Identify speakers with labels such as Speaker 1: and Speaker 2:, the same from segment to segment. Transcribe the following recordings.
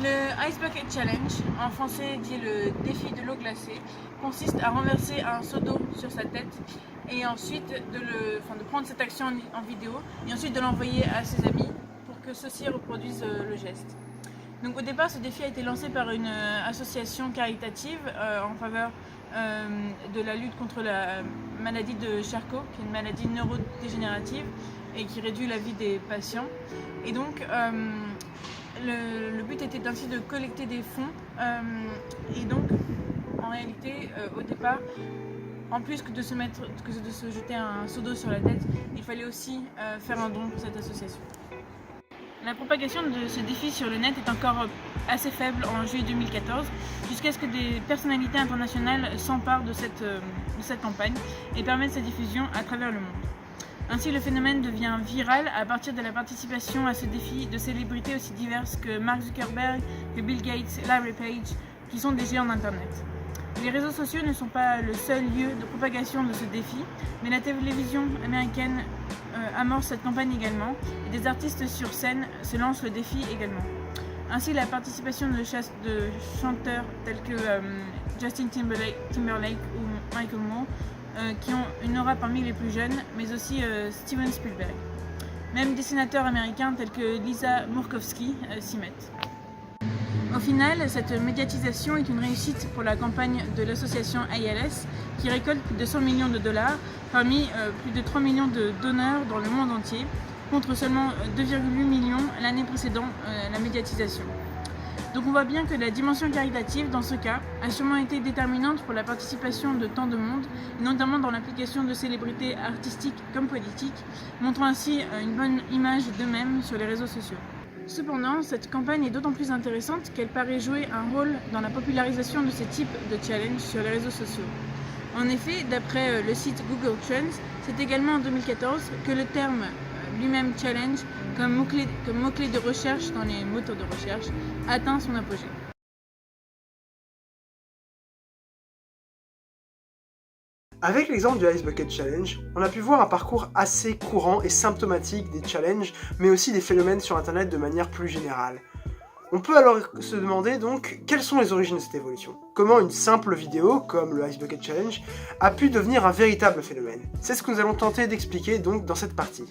Speaker 1: Le Ice Bucket Challenge, en français dit le défi de l'eau glacée, consiste à renverser un seau d'eau sur sa tête et ensuite de prendre cette action en vidéo et ensuite de l'envoyer à ses amis pour que ceux-ci reproduisent le geste. Donc au départ, ce défi a été lancé par une association caritative en faveur de la lutte contre la maladie de Charcot, qui est une maladie neurodégénérative et qui réduit la vie des patients. Et donc le but était ainsi de collecter des fonds et donc en réalité au départ, en plus que de se jeter un seau d'eau sur la tête, il fallait aussi faire un don pour cette association. La propagation de ce défi sur le net est encore assez faible en juillet 2014, jusqu'à ce que des personnalités internationales s'emparent de cette campagne et permettent sa diffusion à travers le monde. Ainsi, le phénomène devient viral à partir de la participation à ce défi de célébrités aussi diverses que Mark Zuckerberg, que Bill Gates, Larry Page, qui sont des géants d'Internet. Les réseaux sociaux ne sont pas le seul lieu de propagation de ce défi, mais la télévision américaine amorce cette campagne également, et des artistes sur scène se lancent le défi également. Ainsi, la participation de chanteurs tels que Justin Timberlake ou Michael Moore, qui ont une aura parmi les plus jeunes, mais aussi Steven Spielberg. Même des sénateurs américains tels que Lisa Murkowski s'y mettent. Au final, cette médiatisation est une réussite pour la campagne de l'association ALS qui récolte plus de 100 millions de dollars parmi plus de 3 millions de donneurs dans le monde entier, contre seulement 2,8 millions l'année précédant la médiatisation. Donc on voit bien que la dimension caritative dans ce cas a sûrement été déterminante pour la participation de tant de monde, et notamment dans l'implication de célébrités artistiques comme politiques, montrant ainsi une bonne image d'eux-mêmes sur les réseaux sociaux. Cependant, cette campagne est d'autant plus intéressante qu'elle paraît jouer un rôle dans la popularisation de ce type de challenge sur les réseaux sociaux. En effet, d'après le site Google Trends, c'est également en 2014 que le terme lui-même challenge, comme mot-clé de recherche dans les moteurs de recherche, atteint son apogée.
Speaker 2: Avec l'exemple du Ice Bucket Challenge, on a pu voir un parcours assez courant et symptomatique des challenges, mais aussi des phénomènes sur internet de manière plus générale. On peut alors se demander donc quelles sont les origines de cette évolution. Comment une simple vidéo, comme le Ice Bucket Challenge, a pu devenir un véritable phénomène. C'est ce que nous allons tenter d'expliquer donc dans cette partie.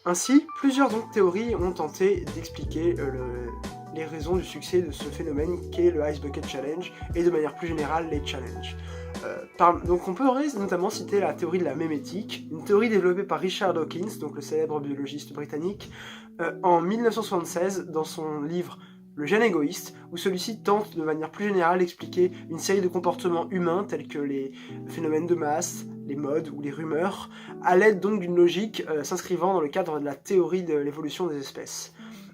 Speaker 2: Ainsi, plusieurs théories ont tenté d'expliquer les raisons du succès de ce phénomène qu'est le Ice Bucket Challenge et de manière plus générale les challenges. Donc on peut notamment citer la théorie de la mémétique, une théorie développée par Richard Dawkins, donc le célèbre biologiste britannique, en 1976 dans son livre Le gène égoïste, où celui-ci tente de manière plus générale d'expliquer une série de comportements humains tels que les phénomènes de masse, les modes ou les rumeurs, à l'aide donc d'une logique s'inscrivant dans le cadre de la théorie de l'évolution des espèces.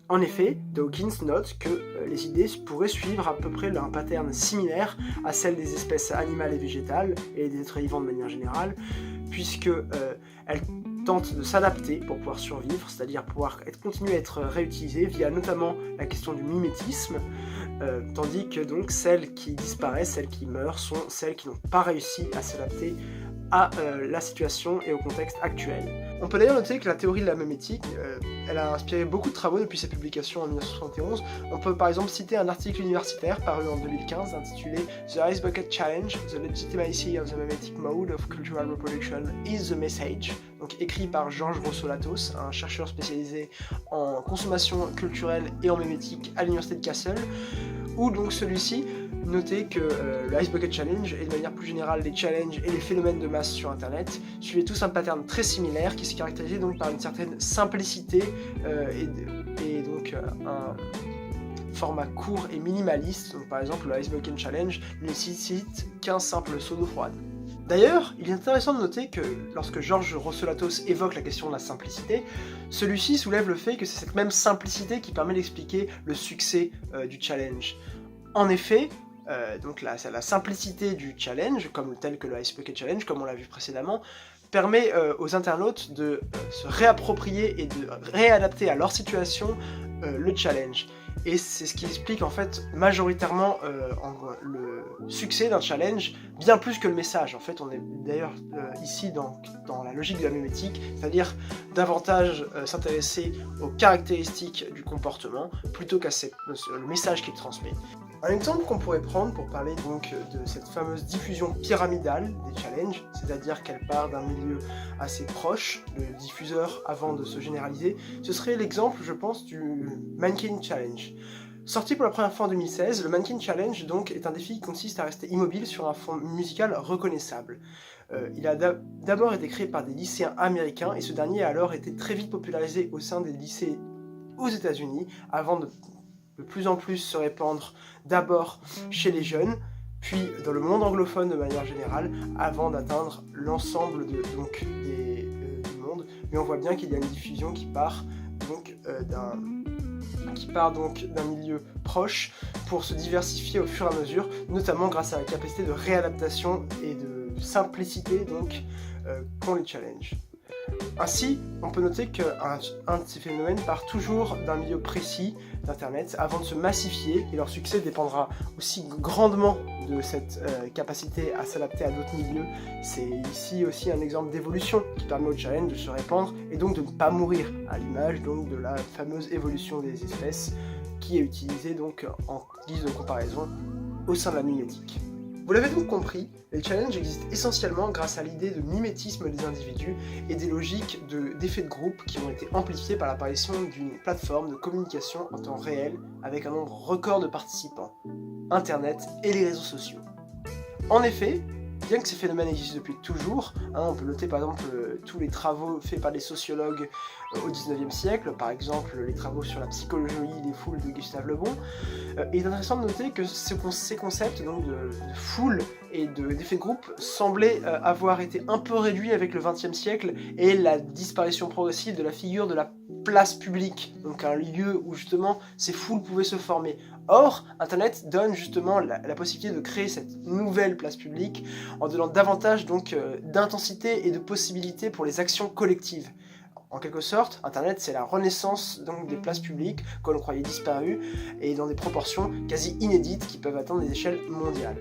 Speaker 2: En effet, Dawkins note que les idées pourraient suivre à peu près un pattern similaire à celle des espèces animales et végétales, et des êtres vivants de manière générale, puisque elles tentent de s'adapter pour pouvoir survivre, c'est-à-dire continuer à être réutilisées via notamment la question du mimétisme, tandis que donc celles qui disparaissent, celles qui meurent, sont celles qui n'ont pas réussi à s'adapter à la situation et au contexte actuel. On peut d'ailleurs noter que la théorie de la mémétique, elle a inspiré beaucoup de travaux depuis sa publication en 1971. On peut par exemple citer un article universitaire paru en 2015 intitulé The Ice Bucket Challenge, The Legitimacy of the Memetic Mode of Cultural Reproduction is the Message, donc écrit par Georges Rossolatos, un chercheur spécialisé en consommation culturelle et en mémétique à l'université de Kassel, où donc celui-ci notait que le Ice Bucket Challenge et de manière plus générale les challenges et les phénomènes de masse sur internet suivaient tous un pattern très similaire qui se caractérisait donc par une certaine simplicité et donc un format court et minimaliste. Donc par exemple le Ice Bucket Challenge ne nécessite qu'un simple seau d'eau froide. D'ailleurs, il est intéressant de noter que lorsque Georges Rossolatos évoque la question de la simplicité, celui-ci soulève le fait que c'est cette même simplicité qui permet d'expliquer le succès du challenge. En effet, donc la simplicité du challenge, tel que le Ice Bucket Challenge, comme on l'a vu précédemment, permet aux internautes de se réapproprier et de réadapter à leur situation le challenge. Et c'est ce qui explique en fait majoritairement le succès d'un challenge, bien plus que le message. En fait, on est d'ailleurs ici dans la logique de la mimétique, c'est-à-dire davantage s'intéresser aux caractéristiques du comportement plutôt qu'à le message qu'il transmet. Un exemple qu'on pourrait prendre pour parler donc de cette fameuse diffusion pyramidale des challenges, c'est-à-dire qu'elle part d'un milieu assez proche, de diffuseur avant de se généraliser, ce serait l'exemple, je pense, du Mannequin Challenge. Sorti pour la première fois en 2016, le Mannequin Challenge donc, est un défi qui consiste à rester immobile sur un fond musical reconnaissable. Il a d'abord été créé par des lycéens américains et ce dernier a alors été très vite popularisé au sein des lycées aux États-Unis avant de plus en plus se répandre d'abord chez les jeunes, puis dans le monde anglophone de manière générale, avant d'atteindre l'ensemble du monde. Mais on voit bien qu'il y a une diffusion qui part donc d'un milieu proche pour se diversifier au fur et à mesure, notamment grâce à la capacité de réadaptation et de simplicité qu'ont les challenges. Ainsi, on peut noter qu'un de ces phénomènes part toujours d'un milieu précis d'Internet avant de se massifier, et leur succès dépendra aussi grandement de cette capacité à s'adapter à d'autres milieux. C'est ici aussi un exemple d'évolution qui permet au challenge de se répandre et donc de ne pas mourir, à l'image donc de la fameuse évolution des espèces qui est utilisée donc en guise de comparaison au sein de la mimétique. Vous l'avez donc compris, les challenges existent essentiellement grâce à l'idée de mimétisme des individus et des logiques d'effets de groupe qui ont été amplifiées par l'apparition d'une plateforme de communication en temps réel avec un nombre record de participants, Internet et les réseaux sociaux. En effet, bien que ces phénomènes existent depuis toujours, on peut noter par exemple tous les travaux faits par des sociologues au XIXe siècle, par exemple les travaux sur la psychologie des foules de Gustave Le Bon. Il est intéressant de noter que ces concepts donc, de foule et d'effet de groupe semblaient avoir été un peu réduits avec le XXe siècle et la disparition progressive de la figure de la place publique, donc un lieu où justement ces foules pouvaient se former. Or, Internet donne justement la possibilité de créer cette nouvelle place publique en donnant davantage donc d'intensité et de possibilités pour les actions collectives. En quelque sorte, Internet c'est la renaissance donc, des places publiques que l'on croyait disparues et dans des proportions quasi inédites qui peuvent atteindre des échelles mondiales.